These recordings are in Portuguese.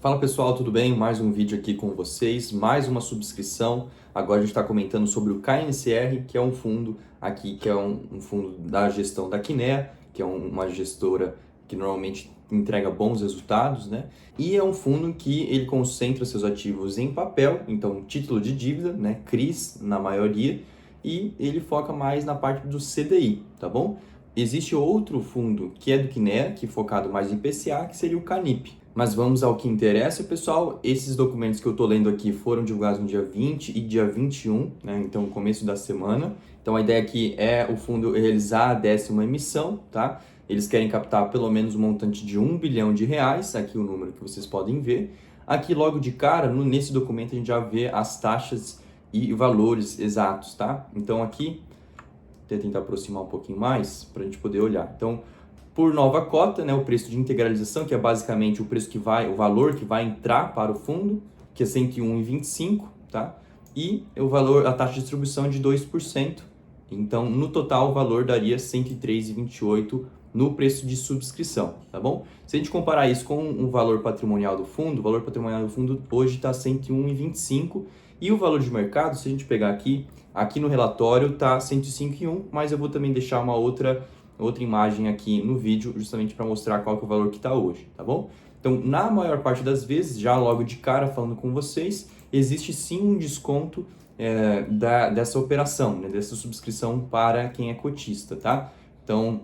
Fala pessoal, tudo bem? Mais um vídeo aqui com vocês, mais uma subscrição. Agora a gente está comentando sobre o KNCR, que é um fundo aqui, que é um fundo da gestão da Kinea, que é uma gestora que normalmente entrega bons resultados, né? E é um fundo que ele concentra seus ativos em papel, então título de dívida, né? CRIs na maioria, e ele foca mais na parte do CDI, tá bom? Existe outro fundo que é do Kinea, que é focado mais em PCA, que seria o Canip. Mas vamos ao que interessa, pessoal. Esses documentos que eu estou lendo aqui foram divulgados no dia 20 e dia 21, né? Então, começo da semana. Então, a ideia aqui é o fundo realizar a 10ª emissão, tá? Eles querem captar pelo menos um montante de R$ 1 bilhão, aqui o número que vocês podem ver. Aqui, logo de cara, nesse documento, a gente já vê as taxas e valores exatos, tá? Então, aqui, vou tentar aproximar um pouquinho mais para a gente poder olhar. Então, por nova cota, né, o preço de integralização, que é basicamente o preço o valor que vai entrar para o fundo, que é 101,25, tá? E o valor, a taxa de distribuição de 2%. Então, no total, o valor daria 103,28 no preço de subscrição, tá bom? Se a gente comparar isso com o valor patrimonial do fundo, o valor patrimonial do fundo hoje está 101,25 e o valor de mercado, se a gente pegar aqui no relatório está 105,1, mas eu vou também deixar uma outra imagem aqui no vídeo, justamente para mostrar qual que é o valor que está hoje, tá bom? Então, na maior parte das vezes, já logo de cara falando com vocês, existe sim um desconto dessa operação, né, dessa subscrição para quem é cotista, tá? Então,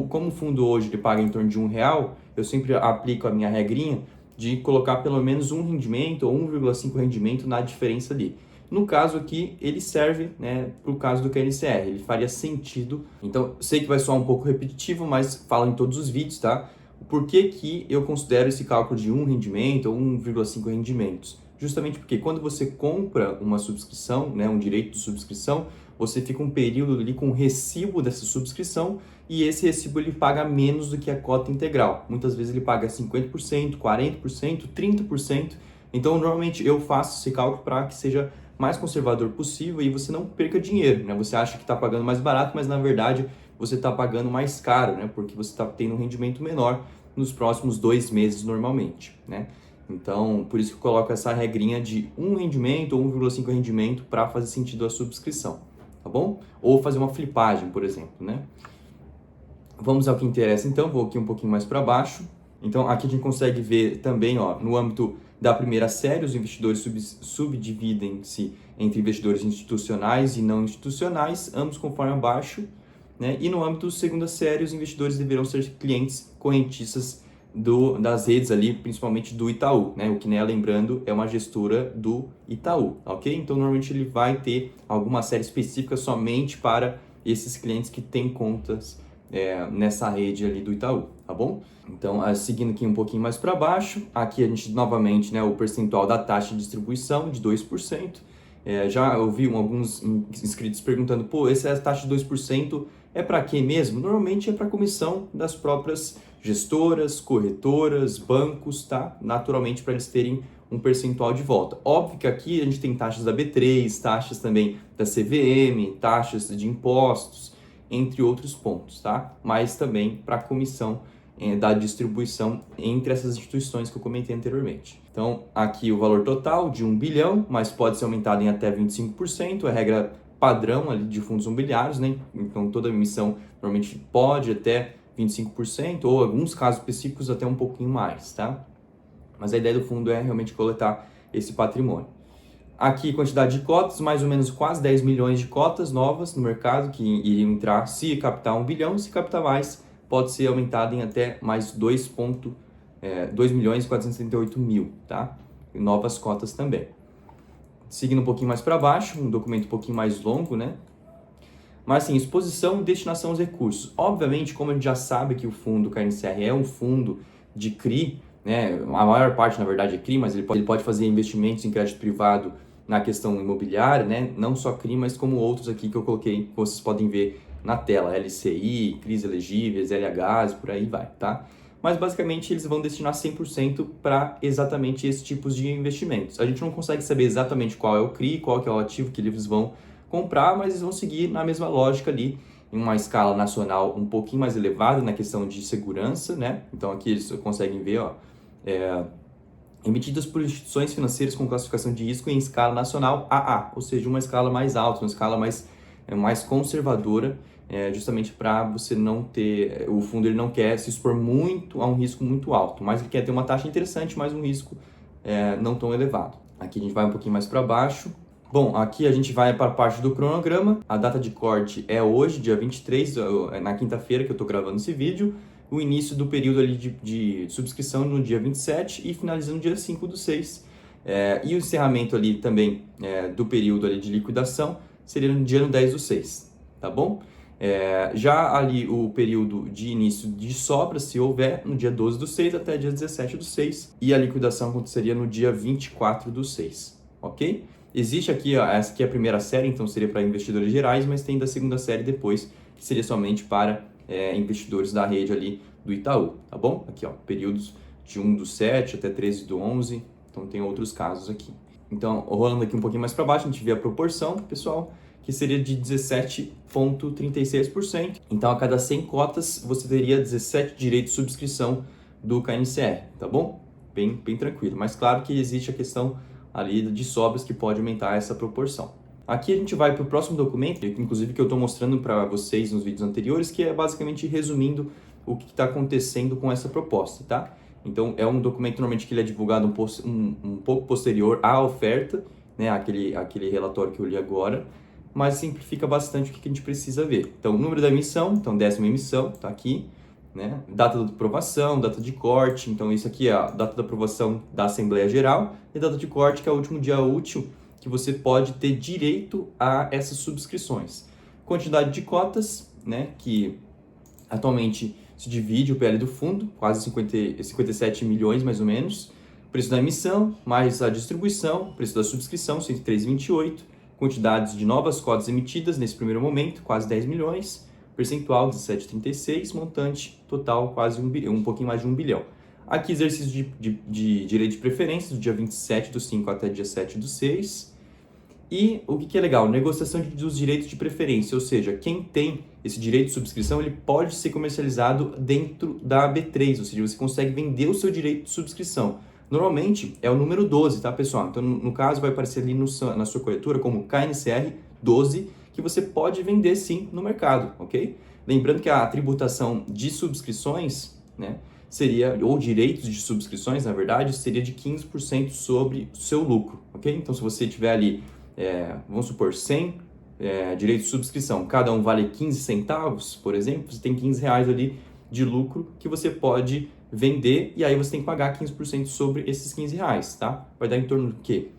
como o fundo hoje ele paga em torno de R$ 1, eu sempre aplico a minha regrinha de colocar pelo menos um rendimento ou 1,5 rendimento na diferença ali. No caso aqui, ele serve, né, para o caso do KNCR, ele faria sentido. Então, sei que vai soar um pouco repetitivo, mas falo em todos os vídeos, tá? Por que que eu considero esse cálculo de um rendimento ou 1,5 rendimentos? Justamente porque quando você compra uma subscrição, né, um direito de subscrição, você fica um período ali com o recibo dessa subscrição e esse recibo ele paga menos do que a cota integral. Muitas vezes ele paga 50%, 40%, 30%. Então, normalmente eu faço esse cálculo para que seja mais conservador possível e você não perca dinheiro, né? Você acha que está pagando mais barato, mas na verdade você está pagando mais caro, né? Porque você está tendo um rendimento menor nos próximos 2 meses normalmente, né? Então, por isso que eu coloco essa regrinha de um rendimento ou 1,5 rendimento para fazer sentido a subscrição, tá bom? Ou fazer uma flipagem, por exemplo, né? Vamos ao que interessa então, vou aqui um pouquinho mais para baixo. Então, aqui a gente consegue ver também, ó, no âmbito da primeira série, os investidores subdividem-se entre investidores institucionais e não institucionais, ambos conforme abaixo, né? E no âmbito da segunda série, os investidores deverão ser clientes correntistas das redes ali, principalmente do Itaú, né? O que, né, lembrando, é uma gestora do Itaú, ok? Então, normalmente ele vai ter alguma série específica somente para esses clientes que têm contas nessa rede ali do Itaú, tá bom? Então, seguindo aqui um pouquinho mais para baixo, aqui a gente novamente, né, o percentual da taxa de distribuição de 2%. Já ouvi alguns inscritos perguntando, pô, essa taxa de 2% é para quê mesmo? Normalmente é para a comissão das próprias gestoras, corretoras, bancos, tá? Naturalmente para eles terem um percentual de volta. Óbvio que aqui a gente tem taxas da B3, taxas também da CVM, taxas de impostos, entre outros pontos, tá? Mas também para a comissão da distribuição entre essas instituições que eu comentei anteriormente. Então, aqui o valor total de 1 bilhão, mas pode ser aumentado em até 25%, é a regra padrão ali de fundos imobiliários, né? Então, toda emissão normalmente pode até 25%, ou alguns casos específicos até um pouquinho mais, tá? Mas a ideia do fundo é realmente coletar esse patrimônio. Aqui, quantidade de cotas, mais ou menos quase 10 milhões de cotas novas no mercado que iriam entrar se captar 1 bilhão, se captar mais, pode ser aumentado em até mais 2 milhões e 478 mil, tá? E novas cotas também. Seguindo um pouquinho mais para baixo, um documento um pouquinho mais longo, né? Mas assim, exposição e destinação aos recursos. Obviamente, como a gente já sabe que o fundo KNCR é um fundo de CRI, né? A maior parte, na verdade, é CRI, mas ele pode fazer investimentos em crédito privado na questão imobiliária, né? Não só CRI, mas como outros aqui que eu coloquei, que vocês podem ver na tela, LCI, CRIs elegíveis, LHs, por aí vai, tá? Mas basicamente eles vão destinar 100% para exatamente esses tipos de investimentos. A gente não consegue saber exatamente qual é o CRI, qual que é o ativo que eles vão comprar, mas eles vão seguir na mesma lógica ali, em uma escala nacional um pouquinho mais elevada na questão de segurança, né? Então aqui eles conseguem ver, ó, emitidas por instituições financeiras com classificação de risco em escala nacional AA, ou seja, uma escala mais alta, uma escala mais conservadora, justamente para você não ter, o fundo ele não quer se expor muito a um risco muito alto, mas ele quer ter uma taxa interessante, mas um risco não tão elevado. Aqui a gente vai um pouquinho mais para baixo. Bom, aqui a gente vai para a parte do cronograma. A data de corte é hoje, dia 23, na quinta-feira que eu estou gravando esse vídeo. O início do período ali de subscrição no dia 27 e finalizando no dia 5/6. E o encerramento ali também do período ali de liquidação seria no dia 10/6, tá bom? Já ali o período de início de sobra, se houver, no dia 12/6 até dia 17/6, e a liquidação aconteceria no dia 24/6, ok? Existe aqui, ó, essa aqui é a primeira série, então seria para investidores gerais, mas tem da segunda série depois, que seria somente para investidores da rede ali do Itaú, tá bom? Aqui, ó, períodos de 1/7 até 13/11, então tem outros casos aqui. Então, rolando aqui um pouquinho mais para baixo, a gente vê a proporção, pessoal, que seria de 17,36%. Então, a cada 100 cotas, você teria 17 direitos de subscrição do KNCR, tá bom? Bem tranquilo. Mas claro que existe a questão ali de sobras que pode aumentar essa proporção. Aqui a gente vai para o próximo documento, inclusive que eu estou mostrando para vocês nos vídeos anteriores, que é basicamente resumindo o que está acontecendo com essa proposta, tá? Então, é um documento normalmente que ele é divulgado um pouco posterior à oferta, né? Aquele relatório que eu li agora, mas simplifica bastante o que a gente precisa ver. Então, número da emissão, então 10ª emissão, tá aqui, né? Data da aprovação, data de corte, então isso aqui é a data da aprovação da Assembleia Geral, e data de corte, que é o último dia útil que você pode ter direito a essas subscrições. Quantidade de cotas, né? Que atualmente se divide o PL do fundo, quase 57 milhões mais ou menos, preço da emissão, mais a distribuição, preço da subscrição, 103,28, quantidades de novas cotas emitidas nesse primeiro momento, quase 10 milhões, percentual 17,36, montante total quase um pouquinho mais de 1 bilhão. Aqui exercício de direito de preferência, do dia 27/5 até dia 7/6. E o que é legal? Negociação dos direitos de preferência, ou seja, quem tem esse direito de subscrição, ele pode ser comercializado dentro da B3, ou seja, você consegue vender o seu direito de subscrição. Normalmente é o número 12, tá, pessoal? Então, no caso, vai aparecer ali na sua corretora como KNCR 12, que você pode vender sim no mercado, ok? Lembrando que a tributação de subscrições, né, seria, ou direitos de subscrições, na verdade, seria de 15% sobre o seu lucro, ok? Então, se você tiver ali vamos supor, 100 direitos de subscrição, cada um vale 15 centavos, por exemplo, você tem 15 reais ali de lucro que você pode vender e aí você tem que pagar 15% sobre esses 15 reais, tá? Vai dar em torno do quê?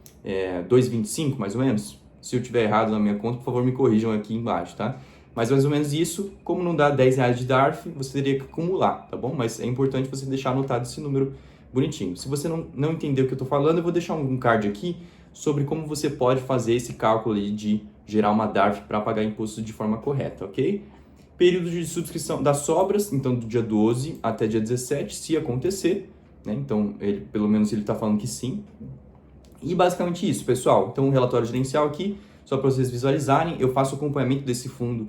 2,25 mais ou menos? Se eu tiver errado na minha conta, por favor me corrijam aqui embaixo, tá? Mas mais ou menos isso, como não dá 10 reais de DARF, você teria que acumular, tá bom? Mas é importante você deixar anotado esse número bonitinho. Se você não entender o que eu tô falando, eu vou deixar um card aqui sobre como você pode fazer esse cálculo aí de gerar uma DARF para pagar imposto de forma correta, ok? Período de subscrição das sobras, então do dia 12 até dia 17, se acontecer, né? Então, pelo menos ele está falando que sim. E basicamente isso, pessoal. Então, um relatório gerencial aqui, só para vocês visualizarem, eu faço acompanhamento desse fundo.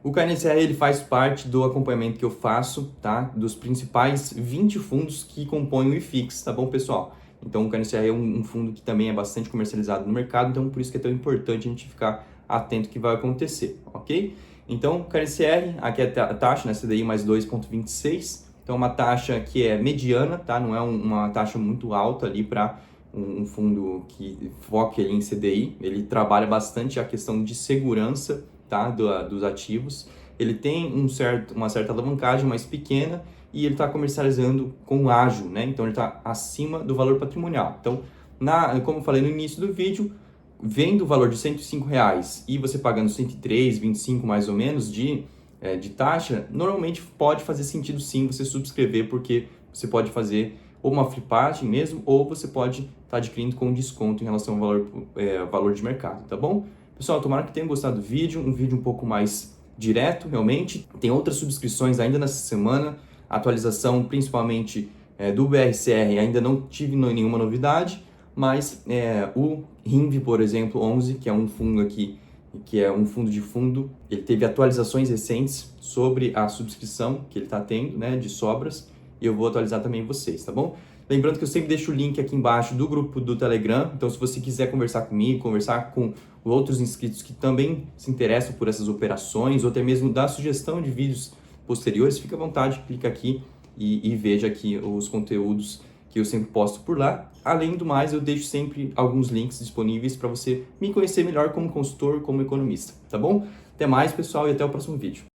O KNCR, ele faz parte do acompanhamento que eu faço, tá? Dos principais 20 fundos que compõem o IFIX, tá bom, pessoal? Então, o KNCR é um fundo que também é bastante comercializado no mercado, então por isso que é tão importante a gente ficar atento ao que vai acontecer, ok? Então, o KNCR, aqui é a taxa, né, CDI mais 2,26, então uma taxa que é mediana, tá? Não é uma taxa muito alta ali para um fundo que foque ali em CDI, ele trabalha bastante a questão de segurança, tá? Dos ativos, ele tem uma certa alavancagem mais pequena, e ele está comercializando com ágil, né? Então ele está acima do valor patrimonial. Então, como eu falei no início do vídeo, vendo o valor de R$105 e você pagando 103,25 mais ou menos de taxa, normalmente pode fazer sentido sim você subscrever, porque você pode fazer ou uma flipagem mesmo, ou você pode estar adquirindo com desconto em relação ao valor de mercado, tá bom? Pessoal, tomara que tenham gostado do vídeo, um vídeo um pouco mais direto, realmente. Tem outras subscrições ainda nessa semana, atualização principalmente do BRCR, ainda não tive nenhuma novidade, mas o RINV, por exemplo, 11, que é um fundo aqui, que é um fundo de fundo, ele teve atualizações recentes sobre a subscrição que ele está tendo, né, de sobras, e eu vou atualizar também vocês, tá bom? Lembrando que eu sempre deixo o link aqui embaixo do grupo do Telegram, então se você quiser conversar comigo, conversar com outros inscritos que também se interessam por essas operações, ou até mesmo dar sugestão de vídeos posteriores, fica à vontade, clica aqui e veja aqui os conteúdos que eu sempre posto por lá. Além do mais, eu deixo sempre alguns links disponíveis para você me conhecer melhor como consultor, como economista, tá bom? Até mais, pessoal, e até o próximo vídeo.